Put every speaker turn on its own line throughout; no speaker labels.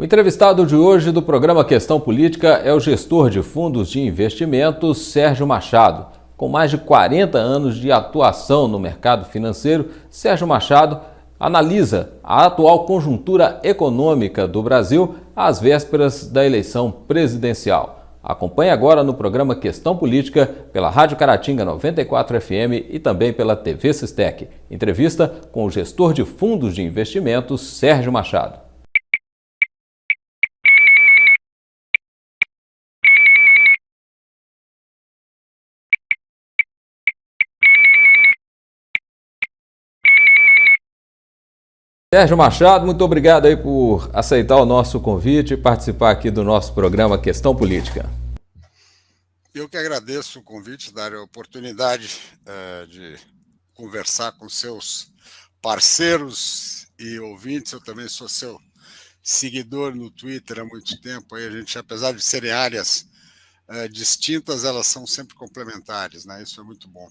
O entrevistado de hoje do programa Questão Política é o gestor de fundos de investimentos Sérgio Machado. Com mais de 40 anos de atuação no mercado financeiro, Sérgio Machado analisa a atual conjuntura econômica do Brasil às vésperas da eleição presidencial. Acompanhe agora no programa Questão Política pela Rádio Caratinga 94 FM e também pela TV Sistec. Entrevista com o gestor de fundos de investimentos Sérgio Machado. Sérgio Machado, muito obrigado aí por aceitar o nosso convite e participar aqui do nosso programa Questão Política.
Eu que agradeço o convite, dar a oportunidade de conversar com seus parceiros e ouvintes. Eu também sou seu seguidor no Twitter há muito tempo. Aí a gente, apesar de serem áreas distintas, elas são sempre complementares, né? Isso é muito bom.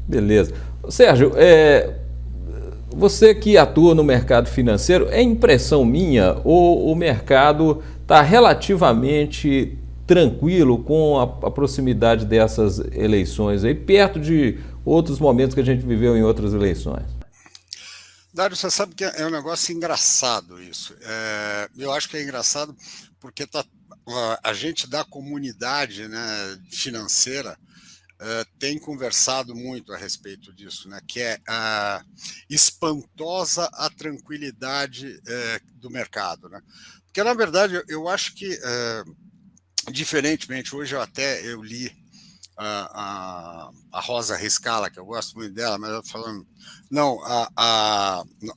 Beleza. Sérgio, você que atua no mercado financeiro, é impressão minha ou o mercado está relativamente tranquilo com a proximidade dessas eleições, aí, perto de outros momentos que a gente viveu em outras eleições?
Dário, você sabe que é um negócio engraçado isso. Eu acho que é engraçado porque a gente da comunidade, né, financeira tem conversado muito a respeito disso, né? Que é espantosa a tranquilidade do mercado, né? Porque, na verdade, eu acho que, diferentemente, hoje eu li a Rosa Riscala, que eu gosto muito dela, mas ela falando, não,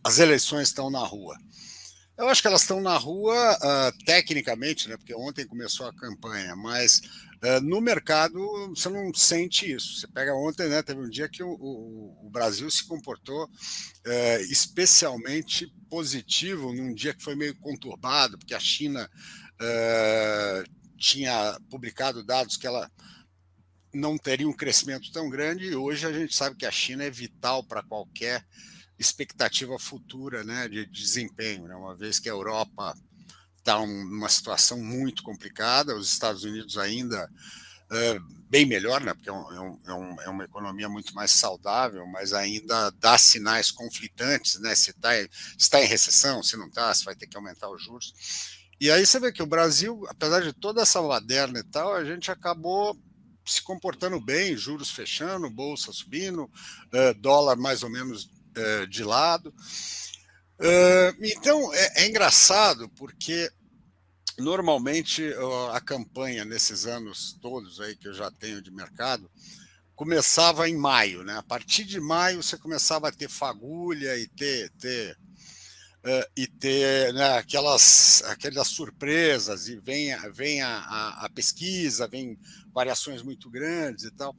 as eleições estão na rua. Eu acho que elas estão na rua tecnicamente, né? Porque ontem começou a campanha, mas no mercado você não sente isso. Você pega ontem, né? Teve um dia que o Brasil se comportou especialmente positivo, num dia que foi meio conturbado, porque a China tinha publicado dados que ela não teria um crescimento tão grande, e hoje a gente sabe que a China é vital para qualquer expectativa futura, né, de desempenho, né, uma vez que a Europa está numa situação muito complicada, os Estados Unidos ainda bem melhor, né, porque é uma economia muito mais saudável, mas ainda dá sinais conflitantes, né, se está em recessão, se não está, se vai ter que aumentar os juros. E aí você vê que o Brasil, apesar de toda essa baderna e tal, a gente acabou se comportando bem, juros fechando, bolsa subindo, dólar mais ou menos de lado. Então, é engraçado porque normalmente a campanha nesses anos todos aí que eu já tenho de mercado começava em maio, né? A partir de maio você começava a ter fagulha e ter né, aquelas surpresas, e vem a pesquisa, vem variações muito grandes e tal.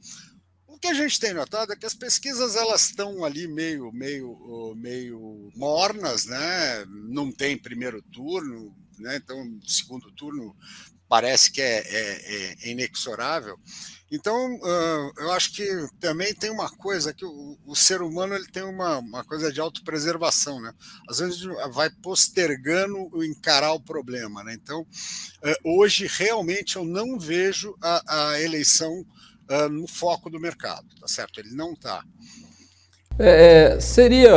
O que a gente tem notado é que as pesquisas elas estão ali meio mornas, né? Não tem primeiro turno, né? Então segundo turno parece que é inexorável. Então eu acho que também tem uma coisa que o ser humano ele tem uma coisa de autopreservação, né? Às vezes vai postergando o encarar o problema, né? Então hoje realmente eu não vejo a eleição no foco do mercado, tá certo? Ele não está.
Seria,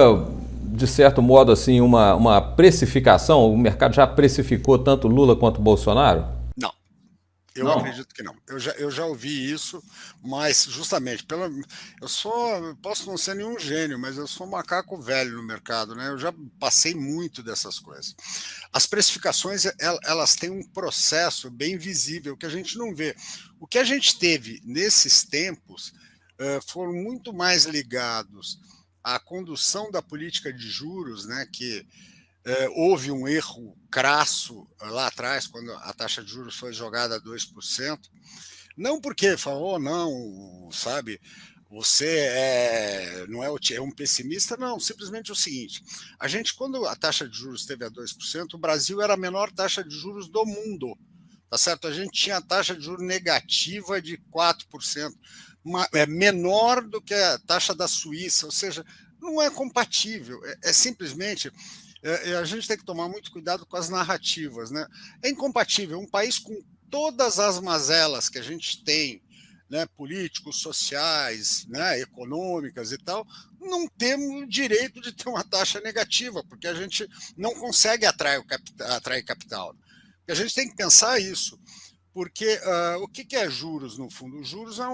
de certo modo, assim, uma precificação? O mercado já precificou tanto Lula quanto Bolsonaro?
Não, eu acredito que não. Eu já ouvi isso, mas justamente posso não ser nenhum gênio, mas eu sou um macaco velho no mercado, né? Eu já passei muito dessas coisas. As precificações elas têm um processo bem visível que a gente não vê. O que a gente teve nesses tempos foram muito mais ligados à condução da política de juros, né? Que houve um erro crasso lá atrás, quando a taxa de juros foi jogada a 2%, não porque falou, não, sabe, você não é um pessimista, não, simplesmente o seguinte, a gente, quando a taxa de juros esteve a 2%, o Brasil era a menor taxa de juros do mundo, tá certo? A gente tinha a taxa de juros negativa de 4%, menor do que a taxa da Suíça, ou seja, não é compatível, simplesmente a gente tem que tomar muito cuidado com as narrativas, né? É incompatível um país com todas as mazelas que a gente tem, né, políticos, sociais, né, econômicas e tal, não temos o direito de ter uma taxa negativa, porque a gente não consegue atrair capital. E a gente tem que pensar isso, porque o que é juros, no fundo? Os juros é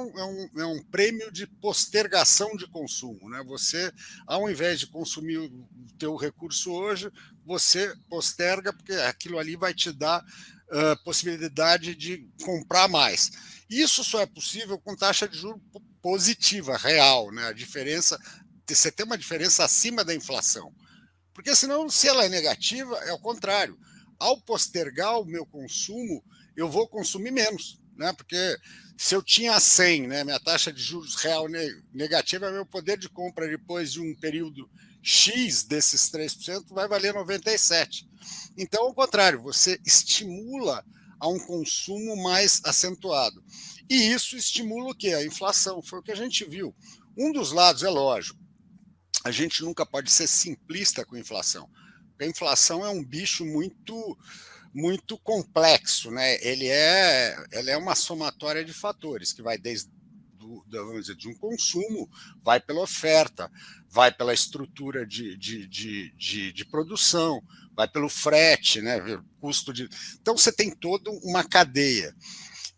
um prêmio de postergação de consumo. Né? Você, ao invés de consumir o teu recurso hoje, você posterga, porque aquilo ali vai te dar possibilidade de comprar mais. Isso só é possível com taxa de juros positiva, real. Né? A diferença, você tem uma diferença acima da inflação. Porque senão, se ela é negativa, é o contrário. Ao postergar o meu consumo, eu vou consumir menos. Né? Porque se eu tinha 100, né, minha taxa de juros real negativa, meu poder de compra depois de um período X desses 3% vai valer 97. Então, ao contrário, você estimula a um consumo mais acentuado. E isso estimula o quê? A inflação. Foi o que a gente viu. Um dos lados, é lógico, a gente nunca pode ser simplista com a inflação. Porque a inflação é um bicho muito complexo, né? Ela é uma somatória de fatores que vai desde vamos dizer, de um consumo, vai pela oferta, vai pela estrutura de produção, vai pelo frete, né? Custo de. Então você tem toda uma cadeia.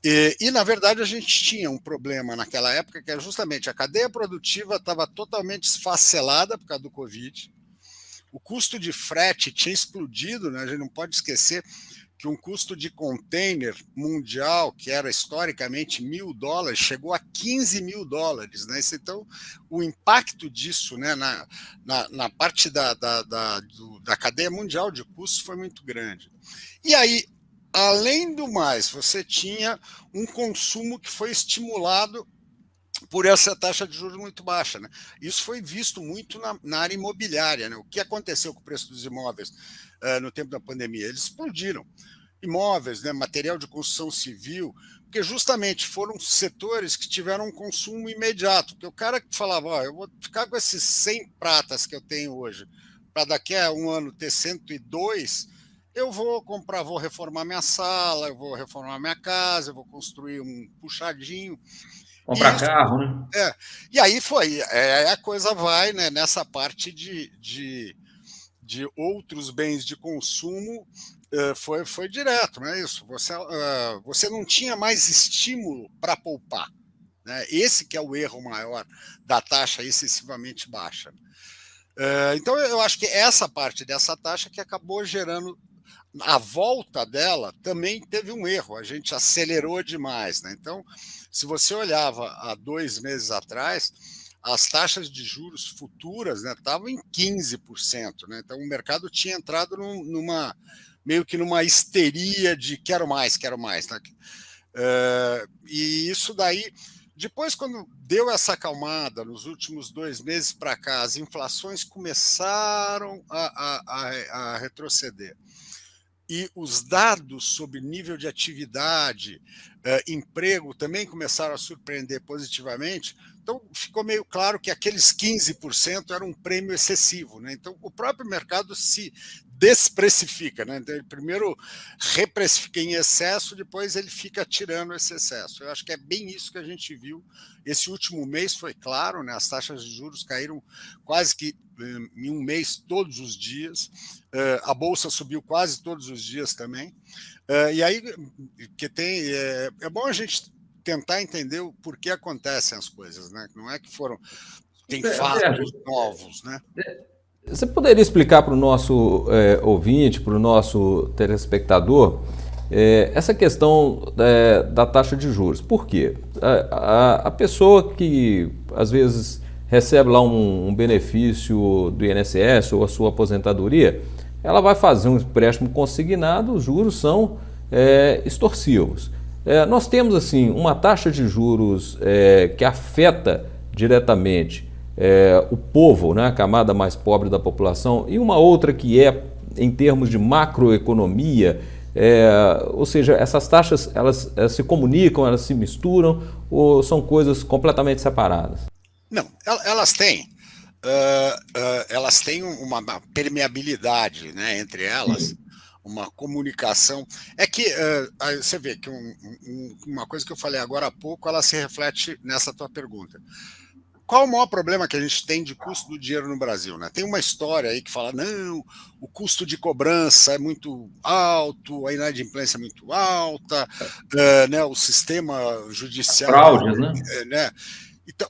E, na verdade, a gente tinha um problema naquela época, que era justamente a cadeia produtiva estava totalmente esfacelada por causa do Covid. O custo de frete tinha explodido, né? A gente não pode esquecer que um custo de container mundial, que era historicamente $1.000, chegou a $15.000. Né? Então, o impacto disso, né, na parte da cadeia mundial de custos foi muito grande. E aí, além do mais, você tinha um consumo que foi estimulado por essa taxa de juros muito baixa. Né? Isso foi visto muito na área imobiliária. Né? O que aconteceu com o preço dos imóveis no tempo da pandemia? Eles explodiram. Imóveis, né? Material de construção civil, porque justamente foram setores que tiveram um consumo imediato. Porque o cara que falava, eu vou ficar com esses 100 pratas que eu tenho hoje, para daqui a um ano ter 102, eu vou comprar, vou reformar minha sala, eu vou reformar minha casa, eu vou construir um puxadinho.
Comprar carro, né?
E aí foi, a coisa vai, né, nessa parte de outros bens de consumo, foi direto, não é isso? Você não tinha mais estímulo para poupar. Né? Esse que é o erro maior da taxa excessivamente baixa. Então, eu acho que essa parte dessa taxa que acabou gerando, a volta dela também teve um erro, a gente acelerou demais. Né? Então, se você olhava há 2 meses atrás, as taxas de juros futuras, né, estavam em 15%. Né? Então, o mercado tinha entrado meio que numa histeria de quero mais. Né? E isso daí, depois, quando deu essa acalmada, nos últimos 2 meses para cá, as inflações começaram a retroceder. E os dados sobre nível de atividade, emprego, também começaram a surpreender positivamente. Então, ficou meio claro que aqueles 15% era um prêmio excessivo. Né? Então, o próprio mercado se desprecifica. Né? Então, ele primeiro reprecifica em excesso, depois ele fica tirando esse excesso. Eu acho que é bem isso que a gente viu. Esse último mês foi claro, né? As taxas de juros caíram quase que em um mês, todos os dias. A Bolsa subiu quase todos os dias também. E aí, que é bom a gente tentar entender o porquê acontecem as coisas, né? Não é que tem fatos novos, né?
Você poderia explicar para o nosso ouvinte, para o nosso telespectador, essa questão da taxa de juros? Por quê? A pessoa que, às vezes, recebe lá um benefício do INSS ou a sua aposentadoria, ela vai fazer um empréstimo consignado, os juros são extorsivos. Nós temos assim uma taxa de juros que afeta diretamente o povo, né, a camada mais pobre da população, e uma outra que em termos de macroeconomia, ou seja, essas taxas elas se comunicam, elas se misturam ou são coisas completamente separadas?
Não, elas têm elas têm uma permeabilidade, né, entre elas, uma comunicação. É que você vê que uma coisa que eu falei agora há pouco, ela se reflete nessa tua pergunta. Qual o maior problema que a gente tem de custo do dinheiro no Brasil? Né? Tem uma história aí que fala, não, o custo de cobrança é muito alto, a inadimplência é muito alta, né, o sistema judiciário...
Fraudes, né?
Né? Então,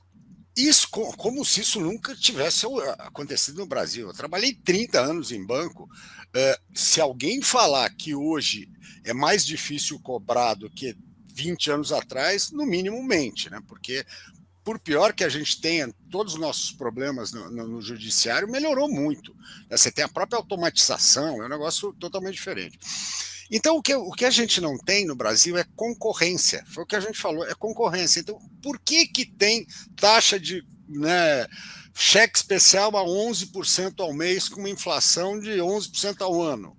isso, como se isso nunca tivesse acontecido no Brasil. Eu trabalhei 30 anos em banco. Se alguém falar que hoje é mais difícil cobrar do que 20 anos atrás, no mínimo mente, né? Porque por pior que a gente tenha, todos os nossos problemas no judiciário melhorou muito. Você tem a própria automatização, é um negócio totalmente diferente. Então, o que a gente não tem no Brasil é concorrência. Foi o que a gente falou, é concorrência. Então, por que tem taxa de, né, cheque especial a 11% ao mês com uma inflação de 11% ao ano?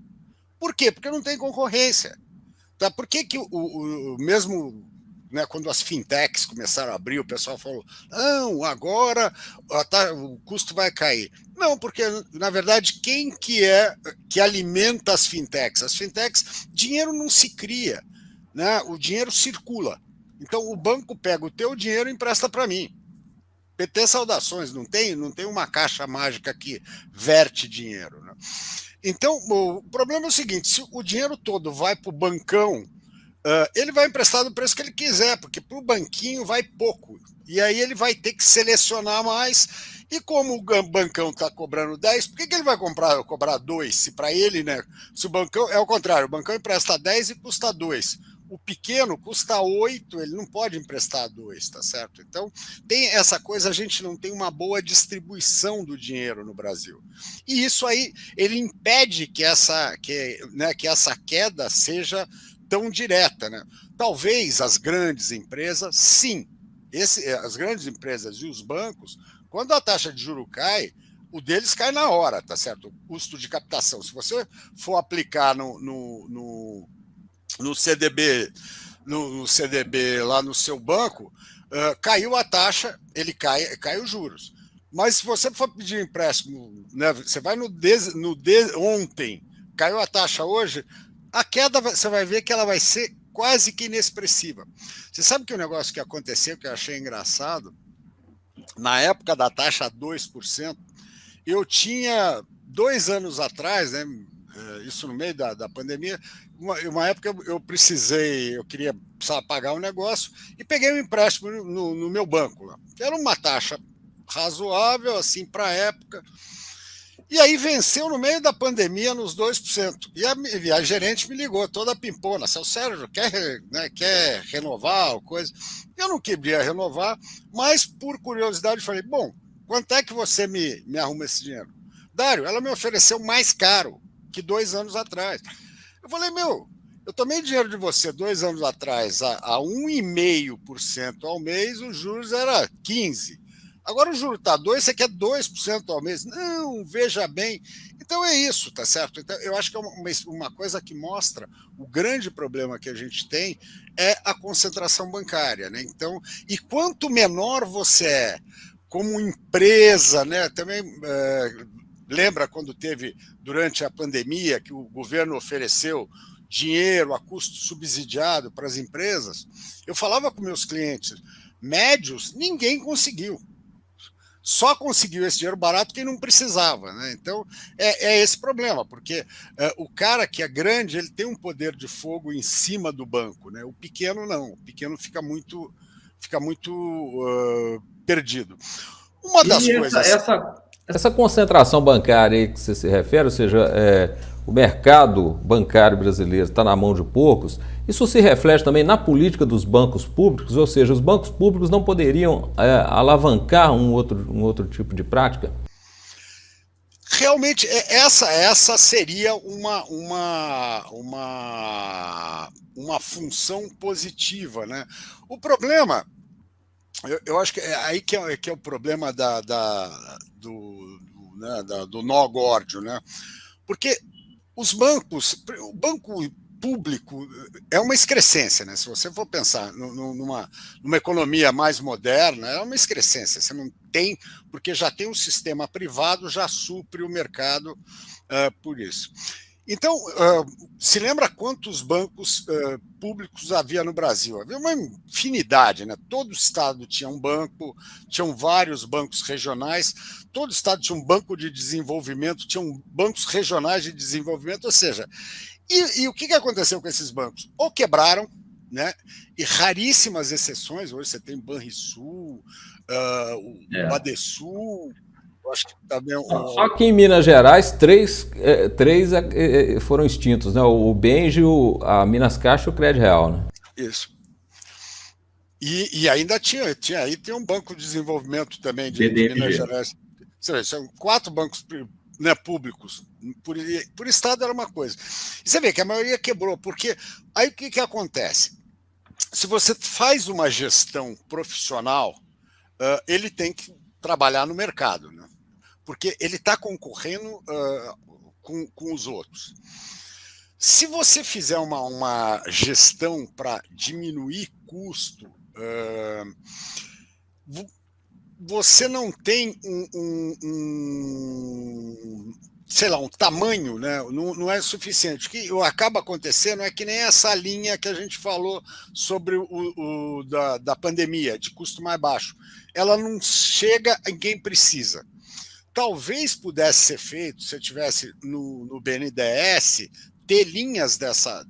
Por quê? Porque não tem concorrência. Tá? Por que o mesmo... Né, quando as fintechs começaram a abrir, o pessoal falou, não, agora o custo vai cair. Não, porque, na verdade, quem que alimenta as fintechs? As fintechs, dinheiro não se cria, né? O dinheiro circula. Então, o banco pega o teu dinheiro e empresta para mim. PT saudações, não tem uma caixa mágica que verte dinheiro. Né? Então, o problema é o seguinte, se o dinheiro todo vai para o bancão, ele vai emprestar do preço que ele quiser, porque para o banquinho vai pouco. E aí ele vai ter que selecionar mais. E como o bancão está cobrando 10, por que ele vai cobrar 2? Se para ele, né? Se o bancão é o contrário, o bancão empresta 10 e custa 2. O pequeno custa 8, ele não pode emprestar 2, tá certo? Então, tem essa coisa, a gente não tem uma boa distribuição do dinheiro no Brasil. E isso aí, ele impede que essa queda seja tão direta, né? Talvez as grandes empresas, sim, as grandes empresas e os bancos, quando a taxa de juro cai, o deles cai na hora, tá certo? O custo de captação. Se você for aplicar no CDB, no CDB lá no seu banco, caiu a taxa, ele cai os juros. Mas se você for pedir empréstimo, né, você vai ontem, caiu a taxa hoje, a queda você vai ver que ela vai ser quase que inexpressiva. Você sabe que o negócio que aconteceu, que eu achei engraçado, na época da taxa 2%, eu tinha 2 anos atrás, né, isso no meio da pandemia, uma época eu precisava pagar um negócio e peguei um empréstimo no meu banco. Lá. Era uma taxa razoável, assim, para a época. E aí venceu no meio da pandemia nos 2%. E a gerente me ligou, toda pimpona. Seu Sérgio, quer renovar coisa? Eu não queria renovar, mas por curiosidade falei, bom, quanto é que você me arruma esse dinheiro? Dário, ela me ofereceu mais caro que 2 anos atrás. Eu falei, eu tomei dinheiro de você 2 anos atrás a 1,5% ao mês, os juros era 15%. Agora o juro está 2%, você quer 2% ao mês. Não, veja bem. Então é isso, tá certo? Então, eu acho que é uma coisa que mostra o grande problema que a gente tem é a concentração bancária. Né? Então, e quanto menor você é como empresa, né? Também lembra quando teve, durante a pandemia, que o governo ofereceu dinheiro a custo subsidiado para as empresas? Eu falava com meus clientes, médios, ninguém conseguiu. Só conseguiu esse dinheiro barato quem não precisava. Né? Então, é esse problema, porque o cara que é grande, ele tem um poder de fogo em cima do banco. Né? O pequeno não, o pequeno fica muito perdido. Uma das coisas...
Essa concentração bancária aí que você se refere, ou seja, o mercado bancário brasileiro está na mão de poucos, isso se reflete também na política dos bancos públicos, ou seja, os bancos públicos não poderiam alavancar um outro tipo de prática?
Realmente, essa seria uma função positiva. Né? O problema, eu acho que é aí que é o problema do nó górdio, né? Porque os bancos, o banco público é uma excrescência, né? Se você for pensar numa economia mais moderna, é uma excrescência. Você não tem, porque já tem um sistema privado, já supre o mercado por isso. Então, se lembra quantos bancos públicos havia no Brasil? Havia uma infinidade, né? Todo estado tinha um banco, tinham vários bancos regionais, todo estado tinha um banco de desenvolvimento, tinham bancos regionais de desenvolvimento, ou seja, e o que aconteceu com esses bancos? Ou quebraram, né? E raríssimas exceções, hoje você tem Banrisul, o Badesul, eu acho que também
Só que em Minas Gerais, três foram extintos, né? O Benji, a Minas Caixa e o Crédito Real, né?
Isso. E ainda aí tem um banco de desenvolvimento também de Minas Gerais. São 4 bancos, né, públicos. Por estado era uma coisa. E você vê que a maioria quebrou, porque aí o que acontece? Se você faz uma gestão profissional, ele tem que trabalhar no mercado, né? Porque ele está concorrendo com os outros. Se você fizer uma gestão para diminuir custo, você não tem sei lá, um tamanho, né? Não é suficiente. O que acaba acontecendo é que nem essa linha que a gente falou sobre da pandemia, de custo mais baixo. Ela não chega em quem precisa. Talvez pudesse ser feito, se eu tivesse no BNDES, ter linhas dessa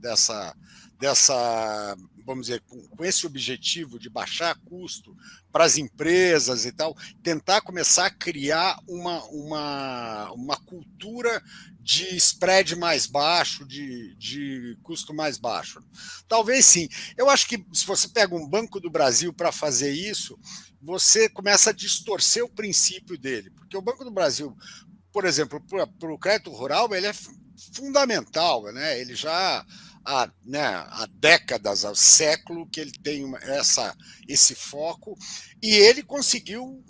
vamos dizer, com esse objetivo de baixar custo para as empresas e tal, tentar começar a criar uma cultura de spread mais baixo, de custo mais baixo. Talvez sim. Eu acho que se você pega um Banco do Brasil para fazer isso, você começa a distorcer o princípio dele. Porque o Banco do Brasil, por exemplo, para o crédito rural, ele é fundamental, né? Ele já há décadas, há século que ele tem esse foco, e ele conseguiu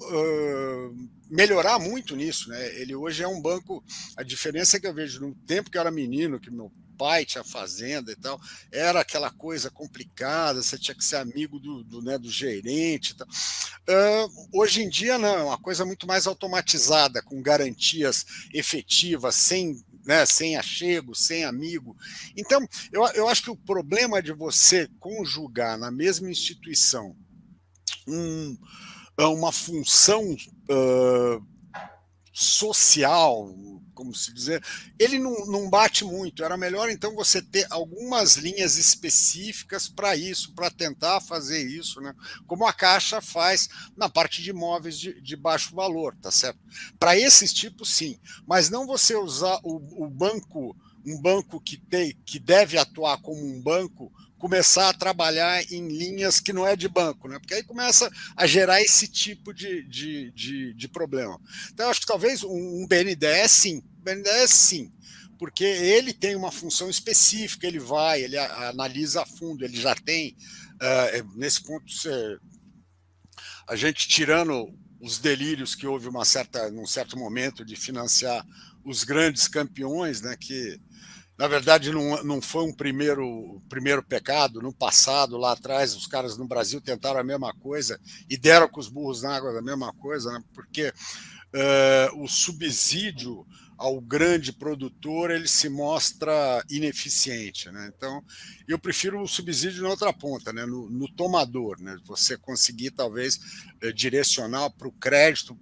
melhorar muito nisso, né? Ele hoje é um banco, a diferença que eu vejo no tempo que eu era menino, que meu pai tinha fazenda e tal, era aquela coisa complicada, você tinha que ser amigo do gerente e tal. Hoje em dia não, é uma coisa muito mais automatizada, com garantias efetivas, sem achego, sem amigo. Então, eu acho que o problema de você conjugar na mesma instituição uma função social, como se dizer, ele não bate muito. Era melhor, então, você ter algumas linhas específicas para isso, para tentar fazer isso, né? Como a Caixa faz na parte de imóveis de baixo valor, tá certo? Para esses tipos, sim. Mas não você usar o banco, um banco que deve atuar como um banco, começar a trabalhar em linhas que não é de banco, né? Porque aí começa a gerar esse tipo de problema. Então, eu acho que talvez um BNDES, sim. BNDES, sim. Porque ele tem uma função específica, ele analisa a fundo, ele já tem, nesse ponto, a gente tirando os delírios que houve num certo momento de financiar os grandes campeões, né, que na verdade não foi um primeiro pecado. No passado, lá atrás, os caras no Brasil tentaram a mesma coisa e deram com os burros na água da mesma coisa, né, porque o subsídio ao grande produtor ele se mostra ineficiente, né? Então, eu prefiro o subsídio na outra ponta, né? No tomador, né? Você conseguir talvez direcionar para o crédito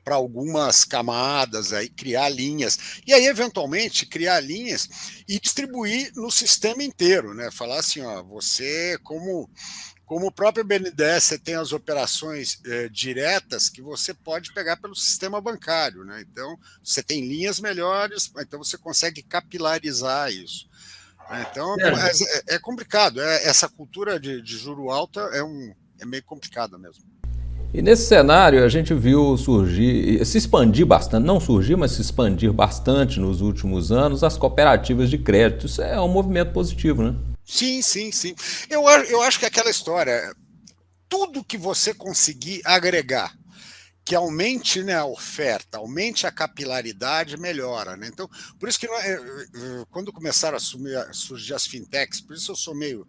para algumas camadas, aí criar linhas, e aí eventualmente criar linhas e distribuir no sistema inteiro, né? Falar assim, ó, você como o próprio BNDES, você tem as operações diretas que você pode pegar pelo sistema bancário, né? Então, você tem linhas melhores, então você consegue capilarizar isso. Então, é complicado. Essa cultura de juro alta é meio complicada mesmo.
E nesse cenário a gente viu se expandir bastante, não surgir, mas se expandir bastante nos últimos anos as cooperativas de crédito. Isso é um movimento positivo, né?
Sim. Eu acho que é aquela história, tudo que você conseguir agregar que aumente, né, a oferta, aumente a capilaridade, melhora, né? Então, por isso que quando começaram a surgir as fintechs, por isso eu sou meio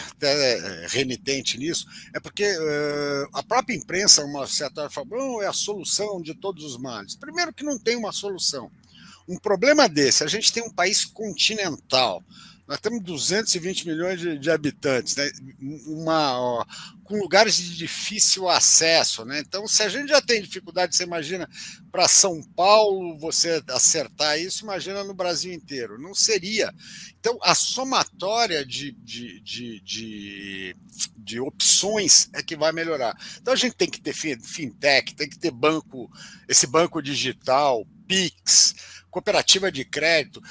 até renitente nisso, é porque a própria imprensa, uma certa hora, fala, oh, é a solução de todos os males. Primeiro que não tem uma solução. Um problema desse, a gente tem um país continental, nós temos 220 milhões de habitantes, né? Com lugares de difícil acesso. Né? Então, se a gente já tem dificuldade, você imagina, para São Paulo você acertar isso, imagina no Brasil inteiro. Não seria. Então, a somatória de opções é que vai melhorar. Então, a gente tem que ter fintech, tem que ter banco, esse banco digital, Pix, cooperativa de crédito.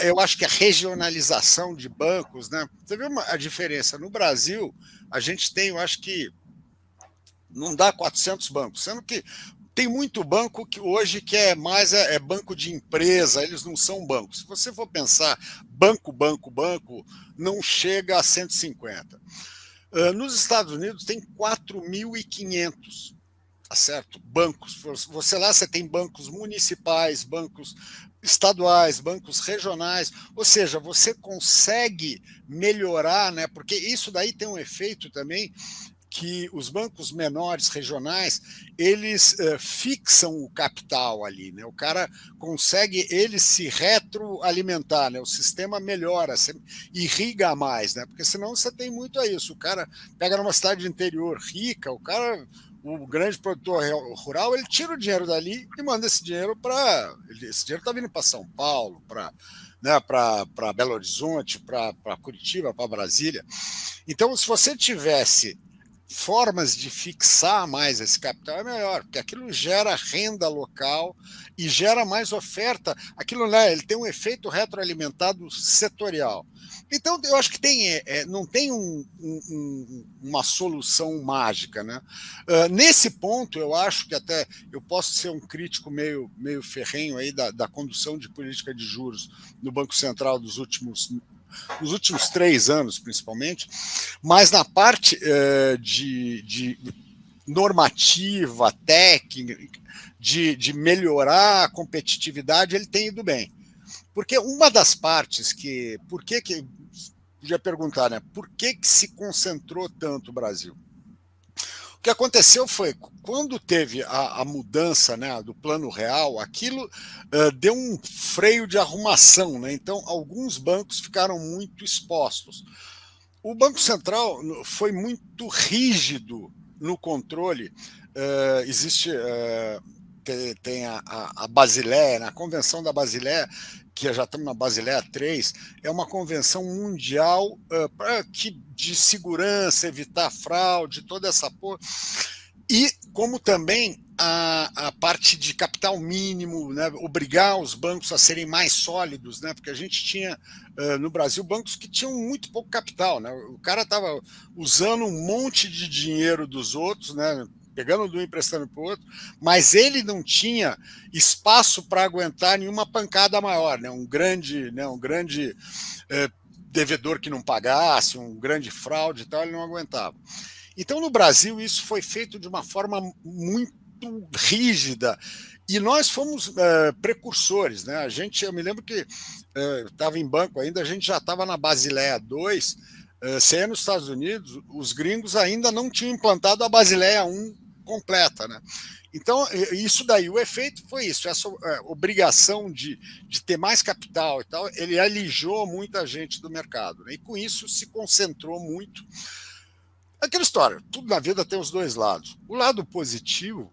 Eu acho que a regionalização de bancos, né? Você viu a diferença? No Brasil, a gente tem, eu acho que não dá 400 bancos, sendo que tem muito banco que hoje que é mais banco de empresa, eles não são bancos. Se você for pensar banco, não chega a 150. Nos Estados Unidos tem 4.500. Tá certo? Bancos. Você lá você tem bancos municipais, bancos estaduais, bancos regionais, ou seja, você consegue melhorar, né? Porque isso daí tem um efeito também que os bancos menores regionais eles fixam o capital ali, né? O cara consegue ele se retroalimentar, né? O sistema melhora, irriga mais, né? Porque senão você tem muito a isso. O cara pega numa cidade interior rica, o grande produtor rural, ele tira o dinheiro dali e manda esse dinheiro para. Esse dinheiro está vindo para São Paulo, para Belo Horizonte, para Curitiba, para Brasília. Então, se você tivesse formas de fixar mais esse capital, é melhor, porque aquilo gera renda local e gera mais oferta. Aquilo, né, ele tem um efeito retroalimentado setorial. Então, eu acho que não tem uma solução mágica. Né? Nesse ponto, eu acho que até eu posso ser um crítico meio ferrenho aí da condução de política de juros no Banco Central nos últimos 3 anos, principalmente, mas na parte de normativa, técnica, de melhorar a competitividade, ele tem ido bem. Porque uma das partes por que podia perguntar, né? Por que se concentrou tanto o Brasil? O que aconteceu foi, quando teve a mudança, né, do Plano Real, aquilo deu um freio de arrumação, né? Então, alguns bancos ficaram muito expostos. O Banco Central foi muito rígido no controle. Existe tem a Basileia, a Convenção da Basileia, que já estamos na Basileia 3, é uma convenção mundial de segurança, evitar fraude, toda essa porra. E como também a parte de capital mínimo, né, obrigar os bancos a serem mais sólidos, né, porque a gente tinha no Brasil bancos que tinham muito pouco capital. Né, o cara estava usando um monte de dinheiro dos outros, né, pegando de um emprestando para o outro, mas ele não tinha espaço para aguentar nenhuma pancada maior, né, um grande devedor que não pagasse, um grande fraude e tal, ele não aguentava. Então, no Brasil, isso foi feito de uma forma muito rígida e nós fomos precursores. Né? Eu me lembro que estava em banco ainda, a gente já estava na Basileia 2, se é nos Estados Unidos, os gringos ainda não tinham implantado a Basileia 1 completa. Né? Então, isso daí, o efeito foi isso, essa obrigação de ter mais capital e tal, ele alijou muita gente do mercado. Né? E com isso se concentrou muito. Aquela história, tudo na vida tem os dois lados. O lado positivo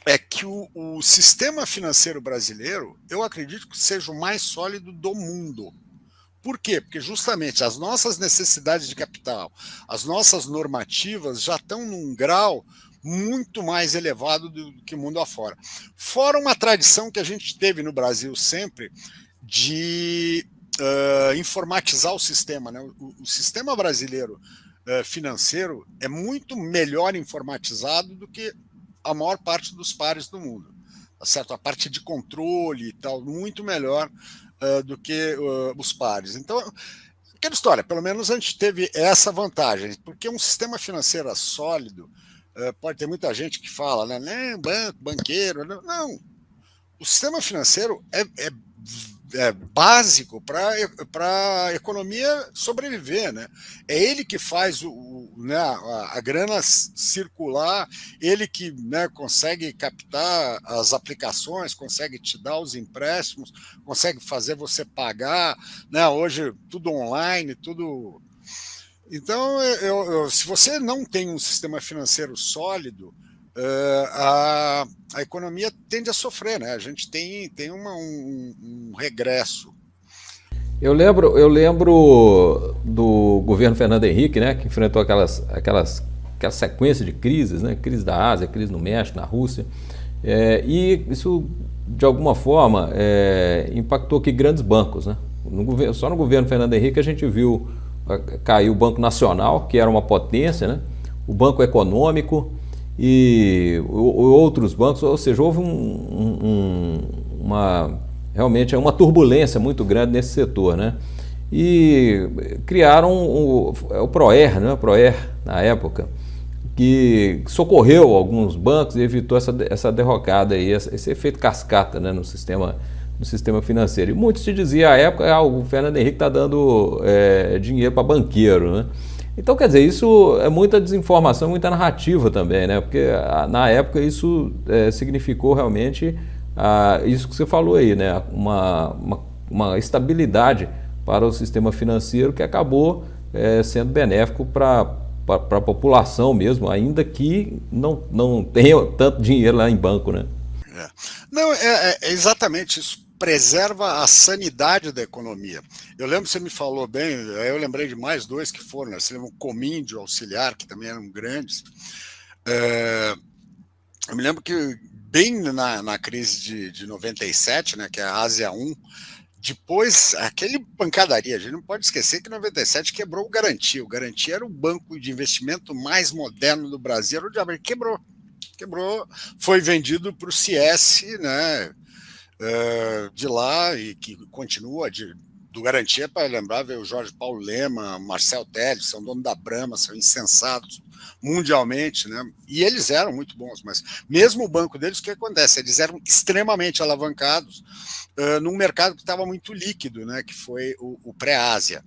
é que o sistema financeiro brasileiro, eu acredito que seja o mais sólido do mundo. Por quê? Porque justamente as nossas necessidades de capital, as nossas normativas já estão num grau muito mais elevado do que o mundo afora. Fora uma tradição que a gente teve no Brasil sempre de informatizar o sistema. Né? O sistema brasileiro financeiro é muito melhor informatizado do que a maior parte dos pares do mundo. Tá certo? A parte de controle e tal, muito melhor do que os pares. Então, aquela história, pelo menos a gente teve essa vantagem, porque um sistema financeiro sólido pode ter muita gente que fala, né? Não, banco, banqueiro. Não. O sistema financeiro é básico para a economia sobreviver, né? É ele que faz né, a grana circular, ele que, né, consegue captar as aplicações, consegue te dar os empréstimos, consegue fazer você pagar, né? Hoje tudo online, tudo. Então, se você não tem um sistema financeiro sólido, a economia tende a sofrer, né? A gente tem um regresso.
Eu lembro do governo Fernando Henrique, né, que enfrentou aquela sequência de crises, né, crise da Ásia, crise no México, na Rússia, e isso de alguma forma impactou aqui grandes bancos, né? Só no governo Fernando Henrique a gente viu cair o Banco Nacional, que era uma potência, né? O Banco Econômico e outros bancos, ou seja, houve realmente uma turbulência muito grande nesse setor, né? E criaram o ProER, né? O ProER na época, que socorreu alguns bancos e evitou essa derrocada aí, esse efeito cascata, né, no sistema financeiro. E muito se dizia à época, o Fernando Henrique está dando dinheiro para banqueiro, né? Então, quer dizer, isso é muita desinformação, muita narrativa também, né? Porque na época isso significou realmente isso que você falou aí, né? Uma estabilidade para o sistema financeiro que acabou sendo benéfico para a população mesmo, ainda que não tenha tanto dinheiro lá em banco, né?
Não, é exatamente isso. Preserva a sanidade da economia. Eu lembro que você me falou bem, eu lembrei de mais dois que foram, né? Você lembra o Comíndio, Auxiliar, que também eram grandes. Eu me lembro que bem na crise de 97, né, que é a Ásia 1, depois, aquele pancadaria, a gente não pode esquecer que em 97 quebrou o Garantia. O Garantia era o banco de investimento mais moderno do Brasil, o diabo quebrou. Foi vendido para o CS, né, de lá, e que continua do Garantia, para lembrar, veio o Jorge Paulo Lema, Marcel Telles, são donos da Brahma, são insensatos mundialmente, né? E eles eram muito bons, mas mesmo o banco deles, o que acontece? Eles eram extremamente alavancados num mercado que estava muito líquido, né? Que foi o pré-Ásia.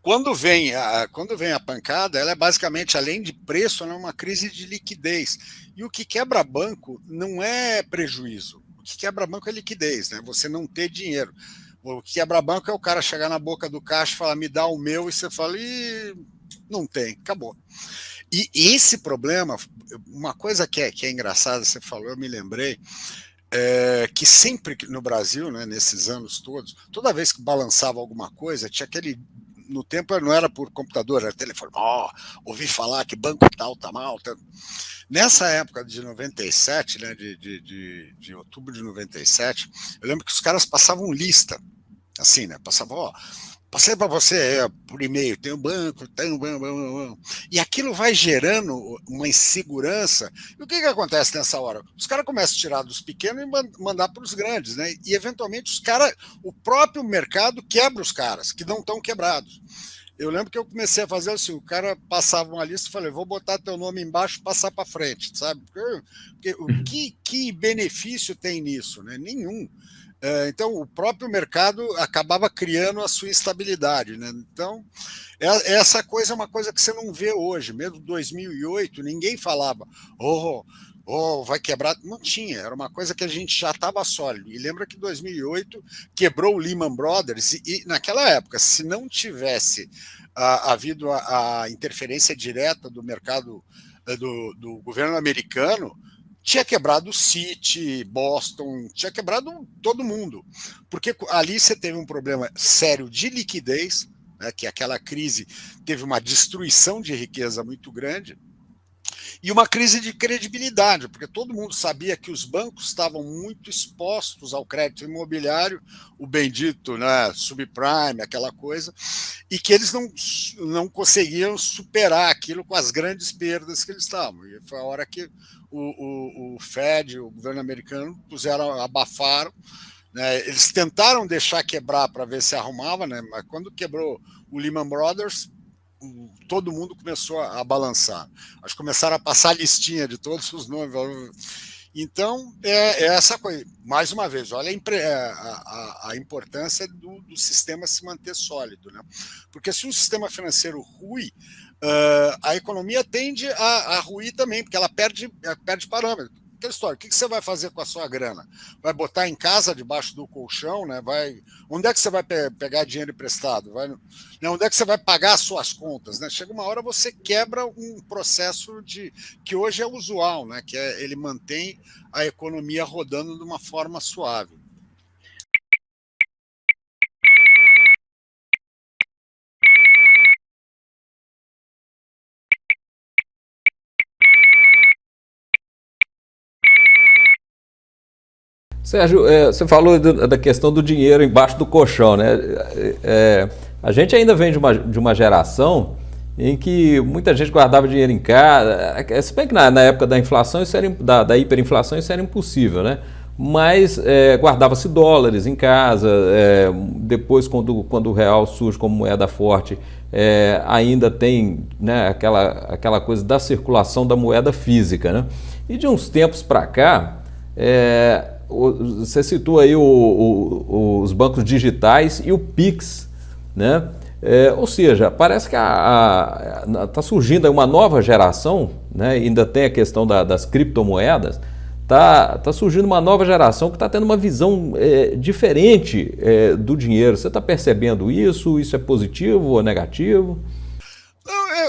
Quando vem a pancada, ela é basicamente, além de preço, ela é uma crise de liquidez. E o que quebra banco não é prejuízo. O que quebra banco é liquidez, né? Você não ter dinheiro. O que quebra banco é o cara chegar na boca do caixa e falar, me dá o meu, e você fala, ih, não tem, acabou. E esse problema, uma coisa que é engraçada, você falou, eu me lembrei, que sempre no Brasil, né, nesses anos todos, toda vez que balançava alguma coisa, tinha aquele. No tempo não era por computador, era telefone. Ouvi falar que banco tal tá mal. Tá. Nessa época de 97, né, de outubro de 97, eu lembro que os caras passavam lista, assim, né? Passavam, passei para você por e-mail, tem um banco, tem um banco. E aquilo vai gerando uma insegurança. E o que acontece nessa hora? Os caras começam a tirar dos pequenos e mandar para os grandes, né? E eventualmente o próprio mercado quebra os caras, que não estão quebrados. Eu lembro que eu comecei a fazer assim, o cara passava uma lista e falei, vou botar teu nome embaixo e passar para frente, sabe? Porque que benefício tem nisso? Né? Nenhum. Então, o próprio mercado acabava criando a sua estabilidade. Né? Então, essa coisa é uma coisa que você não vê hoje. Mesmo em 2008, ninguém falava, vai quebrar. Não tinha, era uma coisa que a gente já estava sólido. E lembra que em 2008 quebrou o Lehman Brothers, e naquela época, se não tivesse havido a interferência direta do mercado do governo americano, tinha quebrado o Citi, Boston, tinha quebrado todo mundo. Porque ali você teve um problema sério de liquidez, né, que aquela crise teve uma destruição de riqueza muito grande, e uma crise de credibilidade, porque todo mundo sabia que os bancos estavam muito expostos ao crédito imobiliário, o bendito, né, subprime, aquela coisa, e que eles não conseguiam superar aquilo com as grandes perdas que eles estavam. E foi a hora que o Fed, o governo americano, abafaram. Né, eles tentaram deixar quebrar para ver se arrumava, né, mas quando quebrou o Lehman Brothers, todo mundo começou a balançar. Acho que começaram a passar a listinha de todos os nomes. Então, é essa coisa. Mais uma vez, olha a importância do sistema se manter sólido. Né? Porque se um sistema financeiro ruim, a economia tende a ruir também, porque ela perde parâmetro. Aquela história, o que você vai fazer com a sua grana? Vai botar em casa, debaixo do colchão? Né? Onde é que você vai pegar dinheiro emprestado? Onde é que você vai pagar as suas contas? Né? Chega uma hora, você quebra um processo que hoje é usual, né? Que ele mantém a economia rodando de uma forma suave.
Sérgio, você falou da questão do dinheiro embaixo do colchão, né? A gente ainda vem de uma geração em que muita gente guardava dinheiro em casa. Se bem que na época da inflação, da hiperinflação, isso era impossível, né? Mas guardava-se dólares em casa. Depois, quando o real surge como moeda forte, ainda tem, né, aquela coisa da circulação da moeda física, né? E de uns tempos para cá, você citou aí os bancos digitais e o Pix, né? Ou seja, parece que está surgindo uma nova geração, né? Ainda tem a questão das criptomoedas, está surgindo uma nova geração que está tendo uma visão diferente do dinheiro. Você está percebendo isso? Isso é positivo ou negativo?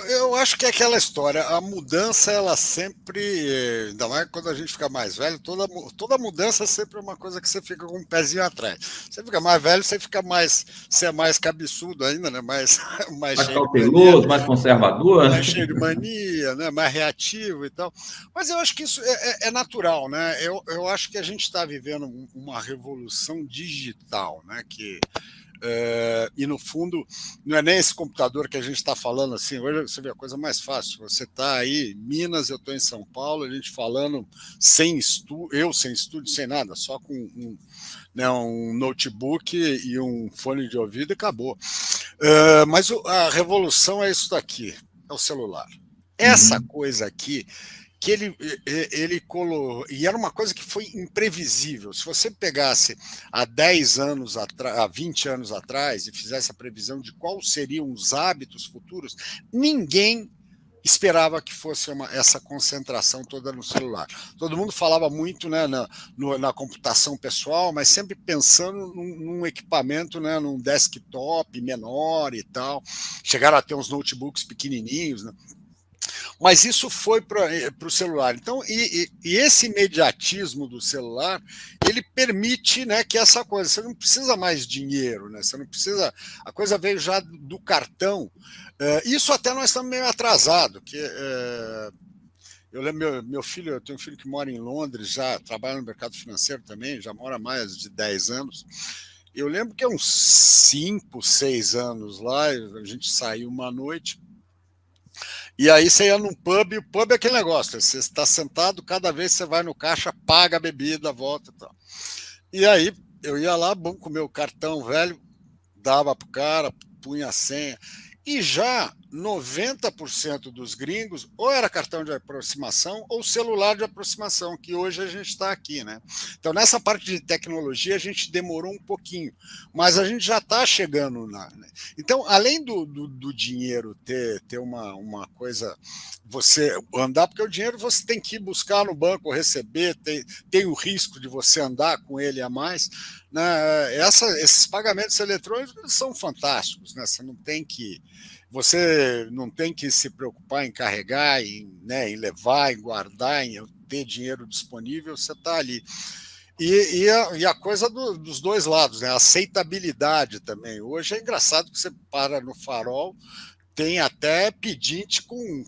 Eu acho que é aquela história, a mudança, ela sempre, ainda mais quando a gente fica mais velho, toda mudança sempre é uma coisa que você fica com um pezinho atrás. Você fica mais velho, você é mais cabeçudo ainda, né? mais cheio de mania,
mais conservador.
mais cheio de mania, né? Mais reativo e tal. Mas eu acho que isso é natural, né? Eu acho que a gente está vivendo uma revolução digital, né? E no fundo, não é nem esse computador que a gente está falando assim. Hoje você vê a coisa mais fácil. Você está aí em Minas, eu estou em São Paulo, a gente falando sem estúdio, sem nada, só com um notebook e um fone de ouvido e acabou. Mas a revolução é isso daqui, é o celular. Essa coisa aqui que ele colou, e era uma coisa que foi imprevisível. Se você pegasse há 10 anos atrás, há 20 anos atrás, e fizesse a previsão de quais seriam os hábitos futuros, ninguém esperava que fosse essa concentração toda no celular. Todo mundo falava muito, né, na computação pessoal, mas sempre pensando num equipamento, né, num desktop menor e tal. Chegaram a ter uns notebooks pequenininhos, né? Mas isso foi para o celular. Então, e esse imediatismo do celular, ele permite, né, que essa coisa, você não precisa mais dinheiro, né? Você não precisa, a coisa veio já do cartão. Isso até nós estamos meio atrasado, que eu lembro, meu filho, eu tenho um filho que mora em Londres, já trabalha no mercado financeiro também, já mora há mais de 10 anos. Eu lembro que há uns 5, 6 anos lá, a gente saiu uma noite, e aí você ia num pub, e o pub é aquele negócio, você está sentado, cada vez que você vai no caixa, paga a bebida, volta e tal. E aí eu ia lá, bom, com o meu cartão velho, dava pro cara, punha a senha, e já 90% dos gringos ou era cartão de aproximação ou celular de aproximação, que hoje a gente está aqui, né? Então, nessa parte de tecnologia, a gente demorou um pouquinho, mas a gente já está chegando lá. Né? Então, além do dinheiro ter uma coisa, você andar, porque o dinheiro você tem que ir buscar no banco, receber, tem o risco de você andar com ele a mais. Né? Esses pagamentos eletrônicos são fantásticos, né? Você não tem que se preocupar em carregar, em levar, em guardar, em ter dinheiro disponível, você está ali. E a coisa dos dois lados, né? A aceitabilidade também. Hoje é engraçado que você para no farol, tem até pedinte com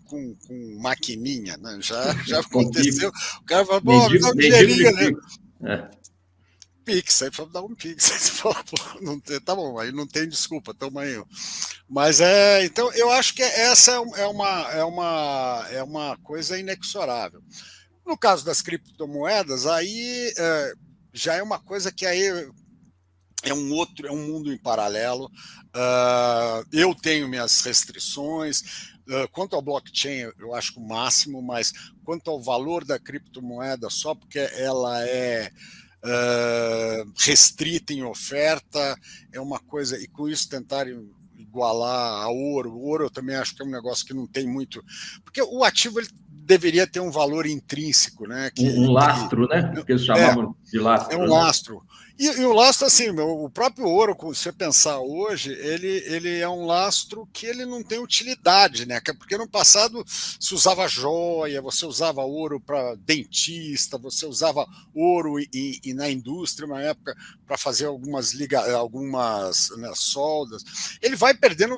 maquininha, né? Já aconteceu. O cara fala, pô, me dá um dinheirinho ali. Pix, aí falou, dá um Pix. Aí você fala, pô, não tem, tá bom, aí não tem desculpa, toma aí. Mas então eu acho que essa é uma coisa inexorável. No caso das criptomoedas, aí já é uma coisa que aí é um mundo em paralelo. Eu tenho minhas restrições. Quanto ao blockchain, eu acho o máximo, mas quanto ao valor da criptomoeda, só porque ela é restrita em oferta, é uma coisa, e com isso tentarem igualar a ouro. O ouro eu também acho que é um negócio que não tem muito, porque o ativo ele deveria ter um valor intrínseco, né?
Um lastro, né? Que eles
é,
chamavam de lastro.
é um lastro. E o lastro, assim, o próprio ouro, se você pensar hoje, ele é um lastro que ele não tem utilidade, né? Porque no passado se usava joia, você usava ouro para dentista, você usava ouro e na indústria, uma época, para fazer algumas né, soldas. Ele vai perdendo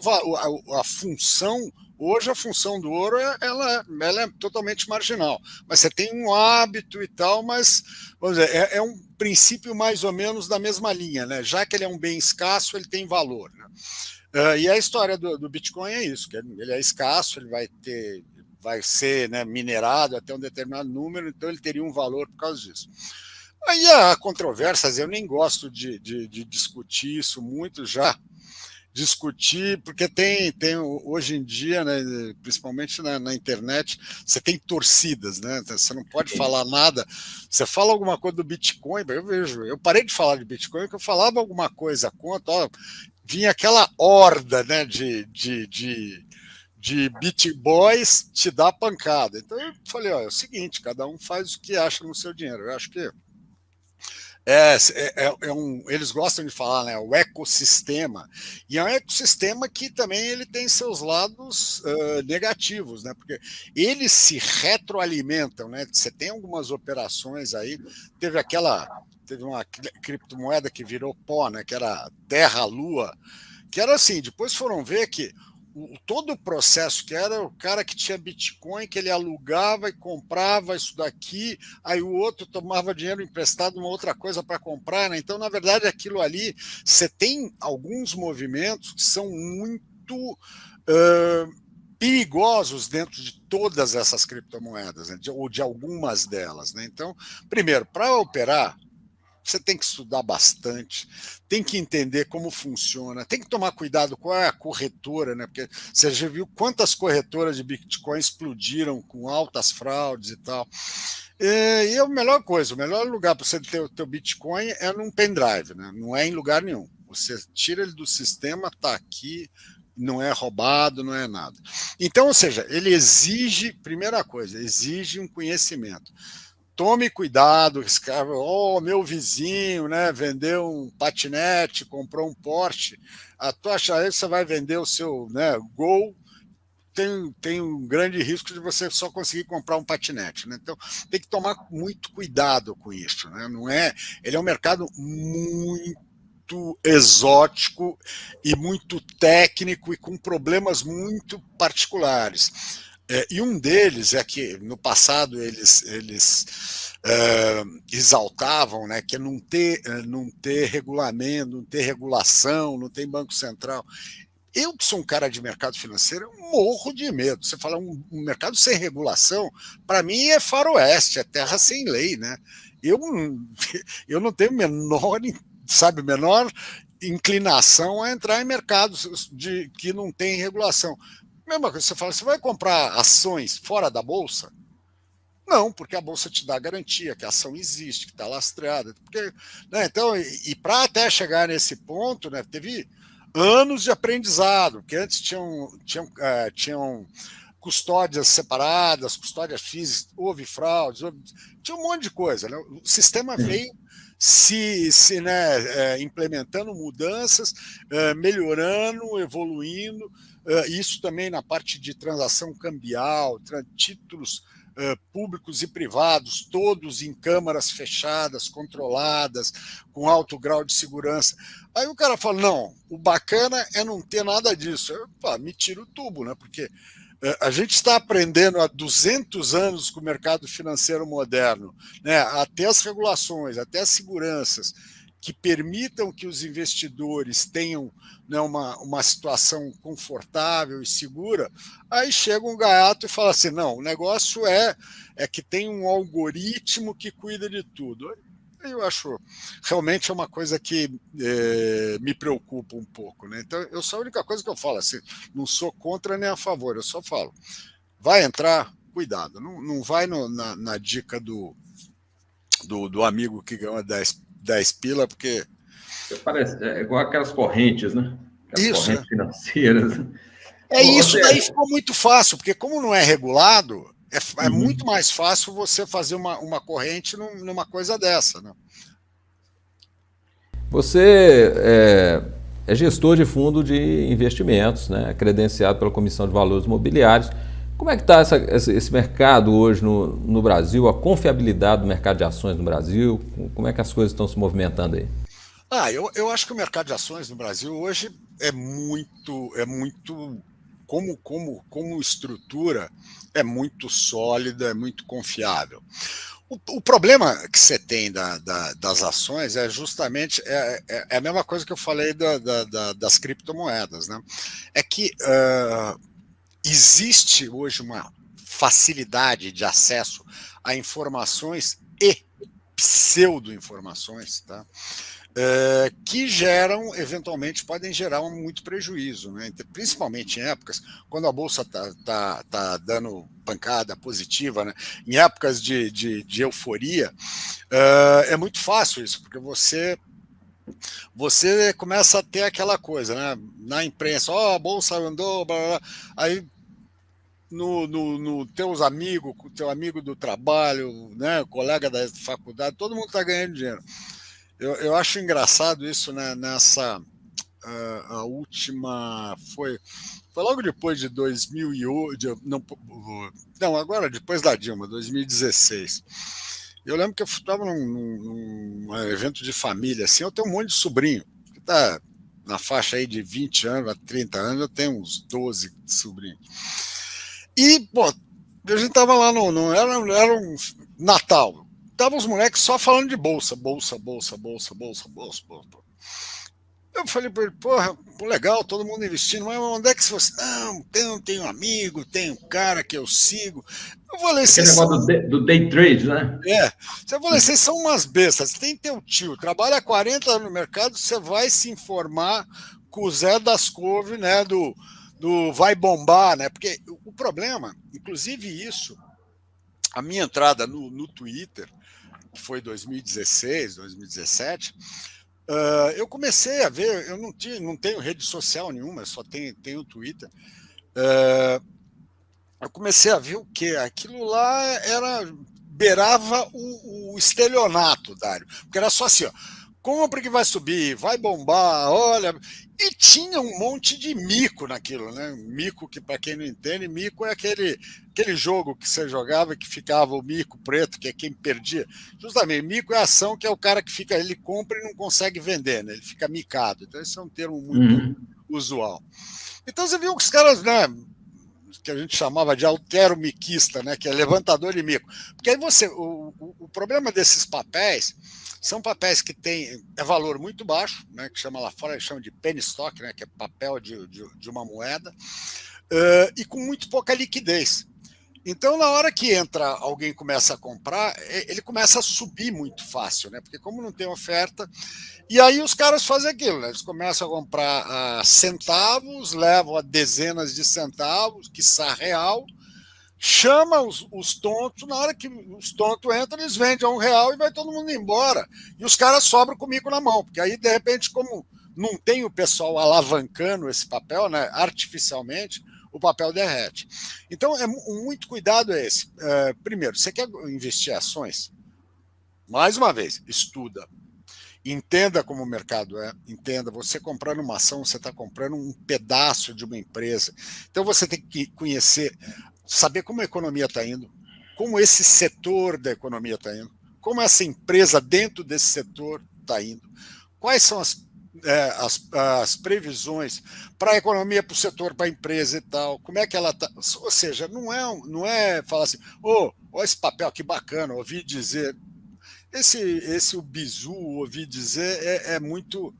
a função. Hoje a função do ouro ela é totalmente marginal, mas você tem um hábito e tal, mas vamos dizer, é um princípio mais ou menos da mesma linha, né? Já que ele é um bem escasso, ele tem valor, né? E a história do Bitcoin é isso, que ele é escasso, ele vai ser, né, minerado até um determinado número, então ele teria um valor por causa disso. Aí há controvérsias, eu nem gosto de discutir isso muito já. Discutir, porque tem hoje em dia, né, principalmente na internet, você tem torcidas, né? Você não pode falar nada. Você fala alguma coisa do Bitcoin, eu parei de falar de Bitcoin porque eu falava alguma coisa contra, vinha aquela horda, né, de Bit Boys te dar pancada. Então eu falei, é o seguinte, cada um faz o que acha no seu dinheiro. Eu acho que eles gostam de falar, né, o ecossistema, e é um ecossistema que também ele tem seus lados negativos, né, porque eles se retroalimentam, né, você tem algumas operações aí, teve uma criptomoeda que virou pó, né, que era Terra-Lua, que era assim, depois foram ver que todo o processo, que era o cara que tinha Bitcoin, que ele alugava e comprava isso daqui, aí o outro tomava dinheiro emprestado uma outra coisa para comprar, né? Então, na verdade, aquilo ali, você tem alguns movimentos que são muito perigosos dentro de todas essas criptomoedas, né? Ou de algumas delas, né? Então, primeiro, para operar, você tem que estudar bastante, tem que entender como funciona, tem que tomar cuidado qual é a corretora, né? Porque você já viu quantas corretoras de Bitcoin explodiram com altas fraudes e tal. E a melhor coisa, o melhor lugar para você ter o teu Bitcoin é num pendrive, né? Não é em lugar nenhum. Você tira ele do sistema, está aqui, não é roubado, não é nada. Então, ou seja, ele exige, primeira coisa, exige um conhecimento. Tome cuidado, meu vizinho, né, vendeu um patinete, comprou um Porsche, a tua chave você vai vender o seu, né, Gol, tem um grande risco de você só conseguir comprar um patinete, né? Então tem que tomar muito cuidado com isso, né? Não é, ele é um mercado muito exótico e muito técnico e com problemas muito particulares. E um deles é que no passado eles exaltavam, né, que é não ter regulamento, não ter regulação, não tem Banco Central. Eu, que sou um cara de mercado financeiro, morro de medo. Você fala um mercado sem regulação, para mim é faroeste, é terra sem lei, né? Eu não tenho menor inclinação a entrar em mercados que não tem regulação. Mesma coisa, você fala, você vai comprar ações fora da Bolsa? Não, porque a Bolsa te dá garantia que a ação existe, que está lastreada. Porque, né, então, e para até chegar nesse ponto, né, teve anos de aprendizado, porque antes tinham custódias separadas, custódias físicas, houve fraudes, tinha um monte de coisa. Né? O sistema veio implementando mudanças, melhorando, evoluindo. Isso também na parte de transação cambial, títulos públicos e privados, todos em câmaras fechadas, controladas, com alto grau de segurança. Aí o cara fala, não, o bacana é não ter nada disso. Me tira o tubo, né? Porque a gente está aprendendo há 200 anos com o mercado financeiro moderno, né? Até as regulações, até as seguranças, que permitam que os investidores tenham, né, uma situação confortável e segura, aí chega um gaiato e fala assim, não, o negócio é que tem um algoritmo que cuida de tudo. Eu acho, realmente é uma coisa que me preocupa um pouco, né? Então, eu sou a única coisa que eu falo, assim, não sou contra nem a favor, eu só falo, vai entrar, cuidado, não vai na dica do amigo que ganhou 10 pila, porque...
Parece, é igual aquelas correntes, né? Aquelas
Isso,
correntes financeiras.
isso daí ficou muito fácil, porque como não é regulado, é muito
Uhum.
mais fácil você fazer uma corrente numa coisa dessa, né?
Você é gestor de fundo de investimentos, né? Credenciado pela Comissão de Valores Mobiliários. Como é que está esse mercado hoje no Brasil, a confiabilidade do mercado de ações no Brasil? Como é que as coisas estão se movimentando aí?
Eu acho que o mercado de ações no Brasil hoje é muito como estrutura, é muito sólida, é muito confiável. O problema que você tem das ações é justamente a mesma coisa que eu falei das criptomoedas, né? É que existe hoje uma facilidade de acesso a informações e pseudo-informações, tá? Que eventualmente, podem gerar muito prejuízo, né? Principalmente em épocas quando a bolsa tá dando pancada positiva, né? Em épocas de euforia, é muito fácil isso, porque você começa a ter aquela coisa, né? Na imprensa, a bolsa andou, blá, blá, blá. Aí no teus amigos, teu amigo do trabalho, né? Colega da faculdade, todo mundo está ganhando dinheiro. Eu acho engraçado isso, né, nessa a última foi logo depois de 2008, não, agora depois da Dilma, 2016. Eu lembro que eu estava num evento de família, assim, eu tenho um monte de sobrinho que está na faixa aí de 20 anos a 30 anos, eu tenho uns 12 sobrinhos. E, pô, a gente tava lá era um Natal. Tava os moleques só falando de bolsa, bolsa, bolsa, bolsa, bolsa, bolsa, bolsa. Eu falei para ele, porra, legal, todo mundo investindo, mas onde é que você. Não, tenho um amigo, tem um cara que eu sigo. Eu falei,
Aquele
vocês são.
negócio do day trade, né?
É, eu falei, vocês são umas bestas, você tem teu tio, trabalha 40 anos no mercado, você vai se informar com o Zé das Couve, né, do vai bombar, né? Porque o problema, inclusive isso, a minha entrada no Twitter, que foi 2016, 2017, eu comecei a ver, eu não tenho rede social nenhuma, só tenho Twitter. Eu comecei a ver o quê? Aquilo lá beirava o estelionato, Dário. Porque era só assim, ó, compra que vai subir, vai bombar, olha. E tinha um monte de mico naquilo, né? Mico, que para quem não entende, mico é aquele jogo que você jogava que ficava o mico preto, que é quem perdia. Justamente, mico é a ação que é o cara que fica, ele compra e não consegue vender, né? Ele fica micado. Então, esse é um termo muito usual. Então, você viu que os caras, né? Que a gente chamava de altero-miquista, né, que é levantador de mico. Porque aí o problema desses papéis são papéis que têm valor muito baixo, né, que chama lá fora, chama de penny stock, né, que é papel de uma moeda, e com muito pouca liquidez. Então, na hora que entra alguém começa a comprar, ele começa a subir muito fácil, né? Porque como não tem oferta, e aí os caras fazem aquilo, né? Eles começam a comprar a centavos, levam a dezenas de centavos, quiçá real, chama os tontos, na hora que os tontos entram, eles vendem a R$ 1 e vai todo mundo embora. E os caras sobram comigo na mão, porque aí, de repente, como não tem o pessoal alavancando esse papel, né, artificialmente, o papel derrete. Então, muito cuidado é esse. Primeiro, você quer investir em ações? Mais uma vez, estuda. Entenda como o mercado entenda. Você comprando uma ação, você está comprando um pedaço de uma empresa. Então, você tem que conhecer, saber como a economia está indo, como esse setor da economia está indo, como essa empresa dentro desse setor está indo, quais são as previsões para a economia, para o setor, para a empresa e tal, como é que ela está. Ou seja, não é falar assim, olha esse papel que bacana, ouvi dizer. O bizu, ouvi dizer, é muito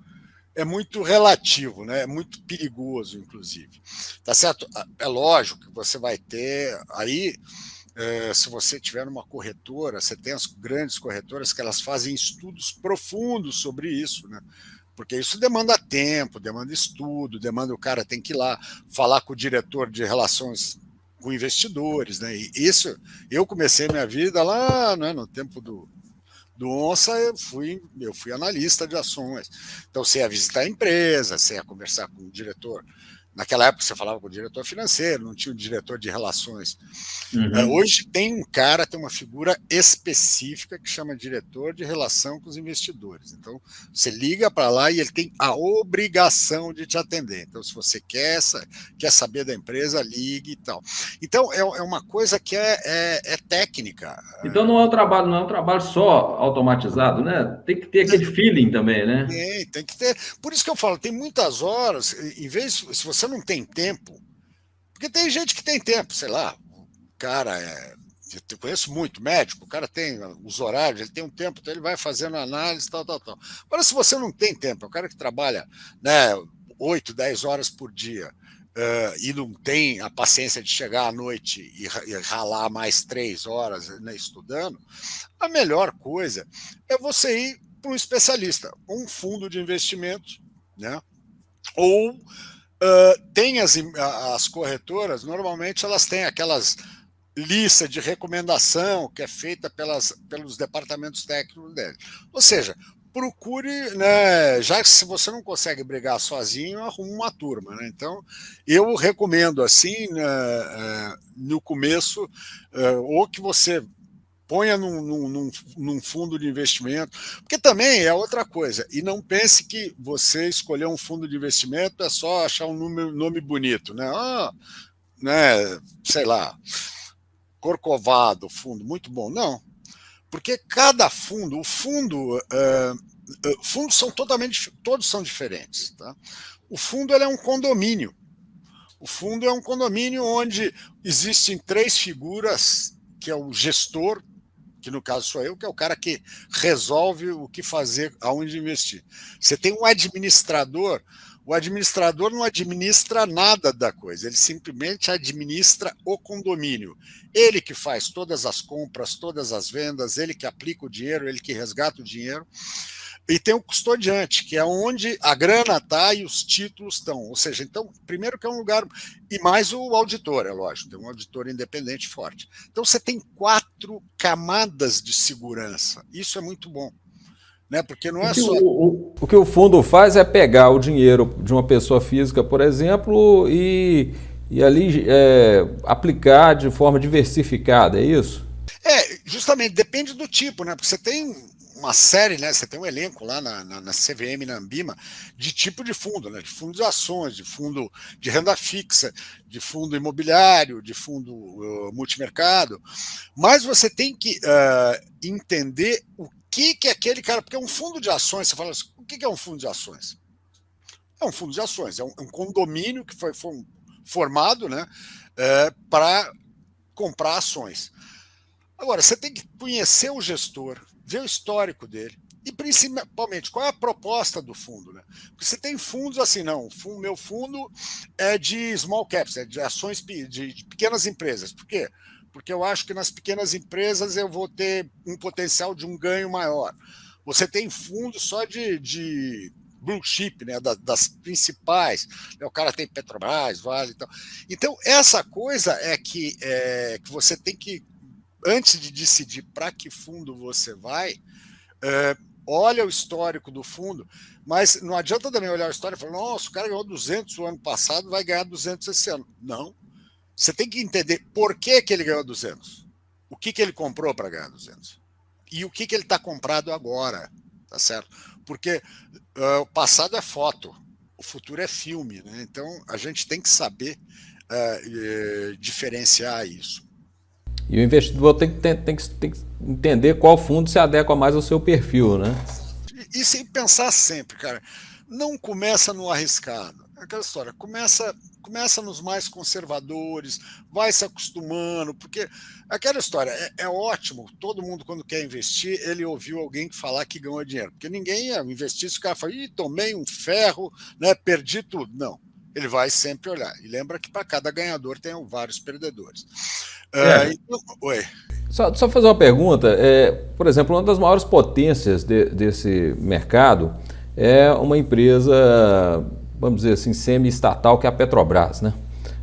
relativo, né? É muito perigoso, inclusive. Tá certo? É lógico que você vai ter aí Se você tiver numa corretora, você tem as grandes corretoras que elas fazem estudos profundos sobre isso, né? Porque isso demanda tempo, demanda estudo, demanda o cara tem que ir lá falar com o diretor de relações com investidores, né? E isso, eu comecei minha vida lá, né, no tempo do Onça, eu fui analista de ações. Então, você ia visitar a empresa, você ia conversar com o diretor. Naquela época, você falava com o diretor financeiro, não tinha um diretor de relações. Hoje tem um cara, tem uma figura específica que chama diretor de relação com os investidores. Então, você liga para lá e ele tem a obrigação de te atender. Então, se você quer saber da empresa, ligue e tal. Então, é uma coisa que é técnica.
Então não é um trabalho só automatizado, né? Tem que ter aquele feeling também, né?
Tem que ter. Por isso que eu falo, tem muitas horas, em vez, se você não tem tempo, porque tem gente que tem tempo, sei lá, cara, eu conheço muito médico, o cara tem os horários, ele tem um tempo, então ele vai fazendo análise, tal. Agora, se você não tem tempo, é o cara que trabalha, né, 8, 10 horas por dia, e não tem a paciência de chegar à noite e ralar mais 3 horas, né, estudando, a melhor coisa é você ir para um especialista, um fundo de investimento, né, ou tem as corretoras, normalmente elas têm aquelas lista de recomendação que é feita pelos departamentos técnicos dele. Ou seja, procure, né, já que se você não consegue brigar sozinho, arruma uma turma. Né? Então, eu recomendo assim, no começo, ou que você ponha num fundo de investimento, porque também é outra coisa, e não pense que você escolher um fundo de investimento é só achar um nome bonito, né? Sei lá, Corcovado, fundo, muito bom. Não, porque cada fundo, fundos são todos são diferentes. Tá? O fundo é um condomínio. O fundo é um condomínio onde existem 3 figuras, que é o gestor, que no caso sou eu, que é o cara que resolve o que fazer, aonde investir. Você tem um administrador. O administrador não administra nada da coisa, ele simplesmente administra o condomínio. Ele que faz todas as compras, todas as vendas, ele que aplica o dinheiro, ele que resgata o dinheiro. E tem o custodiante, que é onde a grana está e os títulos estão. Ou seja, então, primeiro que é um lugar. E mais o auditor, é lógico, tem um auditor independente forte. Então, você tem 4 camadas de segurança. Isso é muito bom. Né? Porque não é só.
O que o fundo faz é pegar o dinheiro de uma pessoa física, por exemplo, e ali aplicar de forma diversificada, é isso?
Justamente, depende do tipo, né? Porque você tem uma série, né? Você tem um elenco lá na CVM, na Ambima, de tipo de fundo, né? De fundo de ações, de fundo de renda fixa, de fundo imobiliário, de fundo multimercado. Mas você tem que entender o que é aquele cara, porque um fundo de ações, você fala assim, o que é um fundo de ações? É um fundo de ações, é um condomínio que foi formado, né, para comprar ações. Agora, você tem que conhecer o gestor, ver o histórico dele e, principalmente, qual é a proposta do fundo. Né? Porque você tem fundos assim, não, meu fundo é de small caps, é de ações de pequenas empresas. Por quê? Porque eu acho que nas pequenas empresas eu vou ter um potencial de um ganho maior. Você tem fundos só de blue chip, né, das principais. O cara tem Petrobras, Vale e tal. Então, essa coisa é que você tem que, antes de decidir para que fundo você vai, olha o histórico do fundo, mas não adianta também olhar o histórico e falar, nossa, o cara ganhou 200 o ano passado, vai ganhar 200 esse ano. Não. Você tem que entender por que ele ganhou 200. O que ele comprou para ganhar 200. E o que ele está comprado agora. Tá certo? Porque o passado é foto, o futuro é filme. Né? Então, a gente tem que saber diferenciar isso.
E o investidor tem que entender qual fundo se adequa mais ao seu perfil, né?
E sem pensar sempre, cara. Não começa no arriscado. Aquela história, começa nos mais conservadores, vai se acostumando, porque aquela história é ótimo, todo mundo quando quer investir, ele ouviu alguém falar que ganhou dinheiro, porque ninguém ia investir se o cara fala, tomei um ferro, né, perdi tudo. Não, ele vai sempre olhar. E lembra que para cada ganhador tem vários perdedores. Então, oi.
Só fazer uma pergunta. Por exemplo, uma das maiores potências desse mercado é uma empresa, vamos dizer assim, semi-estatal, que é a Petrobras, né?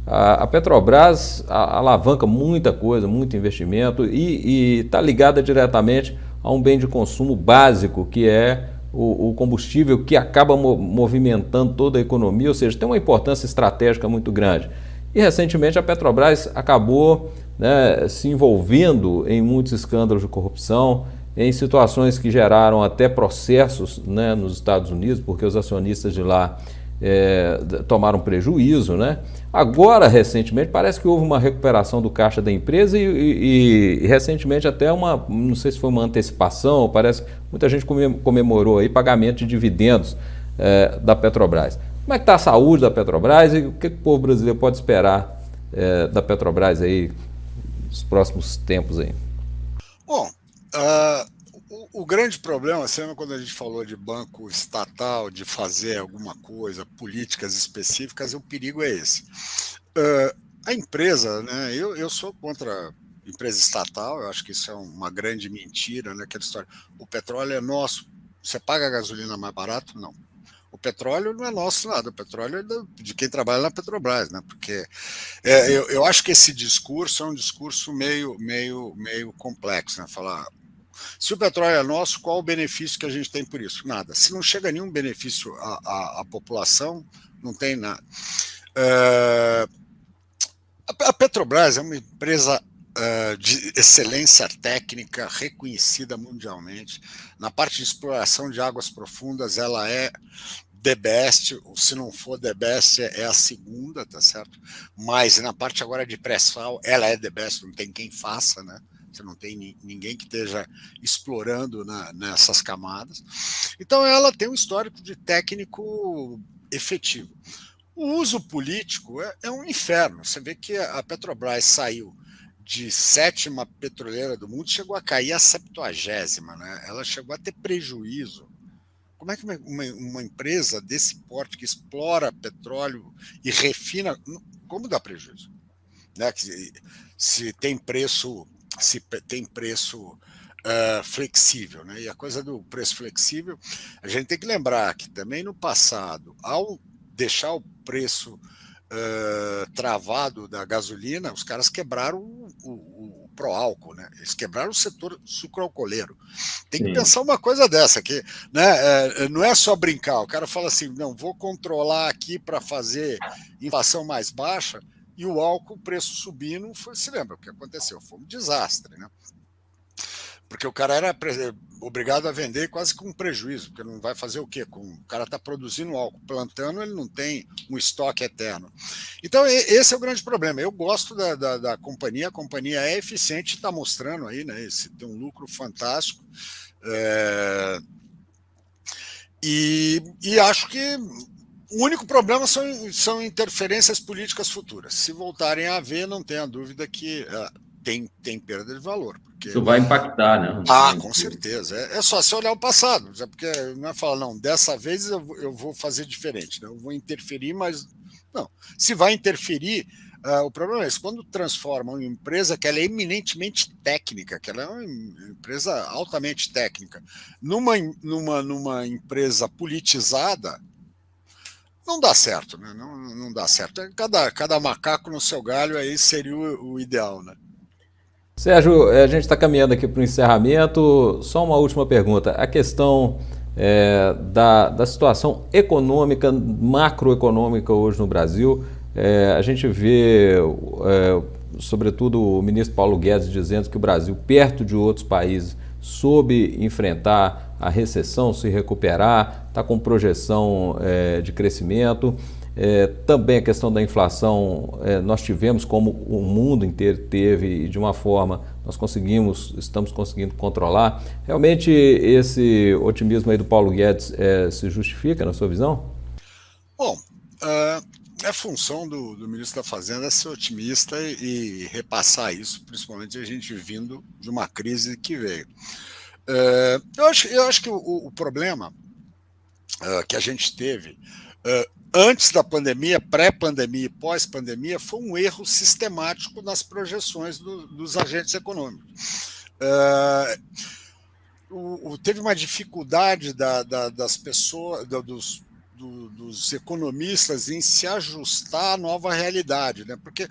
A Petrobras alavanca muita coisa, muito investimento e está ligada diretamente a um bem de consumo básico, que é o combustível, que acaba movimentando toda a economia, ou seja, tem uma importância estratégica muito grande. E recentemente a Petrobras acabou, né, se envolvendo em muitos escândalos de corrupção, em situações que geraram até processos, né, nos Estados Unidos, porque os acionistas de lá tomaram prejuízo, né? Agora, recentemente, parece que houve uma recuperação do caixa da empresa e recentemente até não sei se foi uma antecipação, parece que muita gente comemorou aí pagamento de dividendos da Petrobras. Como é que está a saúde da Petrobras e o que o povo brasileiro pode esperar da Petrobras aí nos próximos tempos aí?
Bom, o grande problema, sempre quando a gente falou de banco estatal, de fazer alguma coisa, políticas específicas, o perigo é esse. A empresa, né, eu sou contra empresa estatal, eu acho que isso é uma grande mentira, né, aquela história. O petróleo é nosso, você paga a gasolina mais barato? Não. O petróleo não é nosso nada, o petróleo é de quem trabalha na Petrobras, né? Porque eu acho que esse discurso é um discurso meio complexo, né? Falar, se o petróleo é nosso, qual o benefício que a gente tem por isso? Nada. Se não chega nenhum benefício à população, não tem nada. A Petrobras é uma empresa de excelência técnica reconhecida mundialmente. Na parte de exploração de águas profundas, ela é the best, se não for the best, é a segunda, tá certo? Mas na parte agora de pré-sal, ela é the best, não tem quem faça, né? Você não tem ninguém que esteja explorando nessas camadas. Então ela tem um histórico de técnico efetivo. O uso político é um inferno. Você vê que a Petrobras saiu de 7ª petroleira do mundo, chegou a cair a 70ª, né? Ela chegou a ter prejuízo. Como é que uma empresa desse porte que explora petróleo e refina, como dá prejuízo? Né? Se tem preço flexível, né? E a coisa do preço flexível, a gente tem que lembrar que também no passado, ao deixar o preço travado da gasolina, os caras quebraram o pró-álcool, né? Eles quebraram o setor sucroalcooleiro. Tem que pensar uma coisa dessa, que, né, não é só brincar. O cara fala assim, não, vou controlar aqui para fazer inflação mais baixa, e o álcool, o preço subindo, se lembra o que aconteceu? Foi um desastre, né? Porque o cara era obrigado a vender quase com prejuízo, porque não vai fazer o quê? O cara está produzindo álcool, plantando, ele não tem um estoque eterno. Então, esse é o grande problema. Eu gosto da companhia, a companhia é eficiente, está mostrando aí, né? Tem um lucro fantástico. E acho que o único problema são interferências políticas futuras. Se voltarem a haver, não tenha dúvida que tem perda de valor.
Isso vai impactar, né?
Com certeza. É só se olhar o passado, porque não é falar, não, dessa vez eu vou fazer diferente, né? Eu vou interferir, mas não. Se vai interferir, o problema é esse, quando transforma uma empresa que ela é eminentemente técnica, que ela é uma empresa altamente técnica, numa empresa politizada, não dá certo, né? Não dá certo. Cada macaco no seu galho aí seria o ideal, né?
Sérgio, a gente está caminhando aqui para o encerramento. Só uma última pergunta. A questão da situação econômica, macroeconômica hoje no Brasil. A gente vê, sobretudo, o ministro Paulo Guedes dizendo que o Brasil, perto de outros países, soube enfrentar a recessão, se recuperar, está com projeção de crescimento. Também a questão da inflação, nós tivemos, como o mundo inteiro teve, e de uma forma nós estamos conseguindo controlar. Realmente esse otimismo aí do Paulo Guedes se justifica, na sua visão?
Bom, é função do ministro da Fazenda ser otimista e repassar isso, principalmente a gente vindo de uma crise que veio. Eu acho que o problema que a gente teve antes da pandemia, pré-pandemia e pós-pandemia, foi um erro sistemático nas projeções dos agentes econômicos. Teve uma dificuldade das pessoas, dos economistas em se ajustar à nova realidade, né? Porque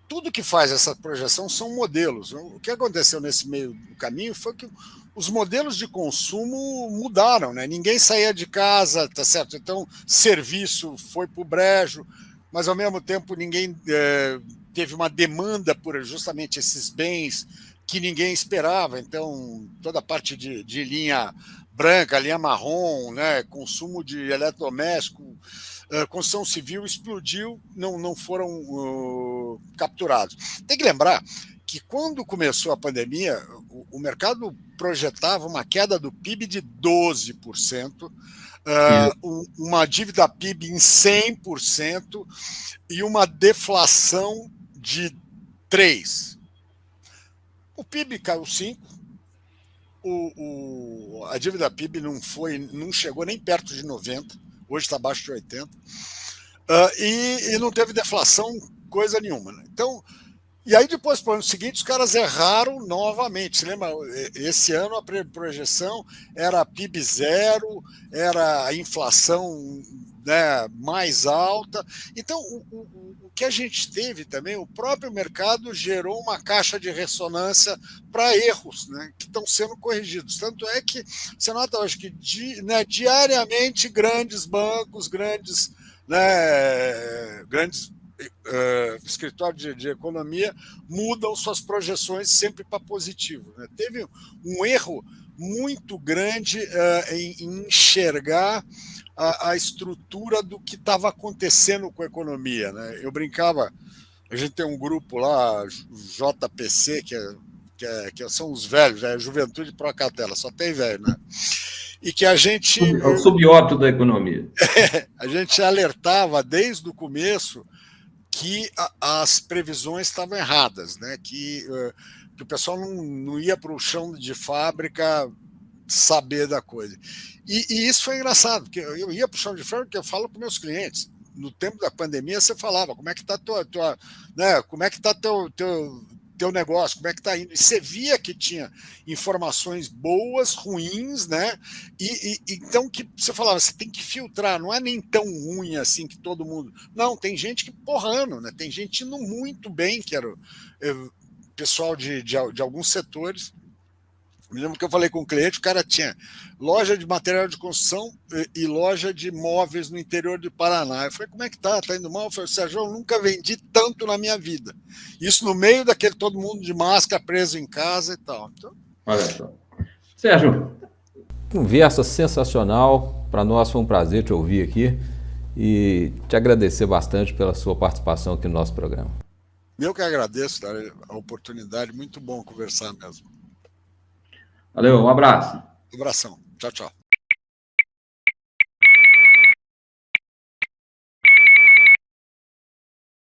tudo que faz essa projeção são modelos. O que aconteceu nesse meio do caminho foi que os modelos de consumo mudaram, né? Ninguém saía de casa, tá certo? Então, serviço foi para o brejo, mas ao mesmo tempo ninguém teve uma demanda por justamente esses bens que ninguém esperava. Então, toda a parte de linha branca, linha marrom, né? Consumo de eletrodoméstico, construção civil explodiu, não foram capturados. Tem que lembrar que quando começou a pandemia, o mercado projetava uma queda do PIB de 12%, uma dívida PIB em 100% e uma deflação de 3%. O PIB caiu 5%, a dívida PIB não chegou nem perto de 90%, hoje está abaixo de 80%, e não teve deflação coisa nenhuma. Né? Então, e aí depois, para o ano seguinte, os caras erraram novamente. Você lembra? Esse ano a projeção era PIB zero, era a inflação, né, mais alta. Então, o que a gente teve também, o próprio mercado gerou uma caixa de ressonância para erros, né, que estão sendo corrigidos. Tanto é que você nota hoje que diariamente grandes bancos, grandes escritórios de economia mudam suas projeções sempre para positivo. Né? Teve um erro muito grande em enxergar a estrutura do que estava acontecendo com a economia. Né? Eu brincava, a gente tem um grupo lá, JPC, que são os velhos, né? Juventude Procatela, só tem velho, né? E que a gente...
O subóbito da economia.
A gente alertava desde o começo que as previsões estavam erradas, né? Que o pessoal não ia para o chão de fábrica saber da coisa. E isso foi engraçado, porque eu ia para o chão de fábrica, eu falo para meus clientes. No tempo da pandemia, você falava como é que está como é que está teu negócio, como é que está indo. E você via que tinha informações boas, ruins, né? E então que você falava, você tem que filtrar, não é nem tão ruim assim que todo mundo. Não, tem gente que porrando, né? Tem gente indo muito bem, que era o pessoal de alguns setores. Me lembro que eu falei com um cliente, o cara tinha loja de material de construção e loja de móveis no interior do Paraná. Eu falei, como é que tá? Tá indo mal? Eu falei, Sérgio, eu nunca vendi tanto na minha vida. Isso no meio daquele todo mundo de máscara, preso em casa e tal. Então...
Olha só. Sérgio.
Conversa sensacional. Para nós foi um prazer te ouvir aqui e te agradecer bastante pela sua participação aqui no nosso programa.
Eu que agradeço a oportunidade. Muito bom conversar mesmo.
Valeu, um abraço.
Um abração. Tchau, tchau.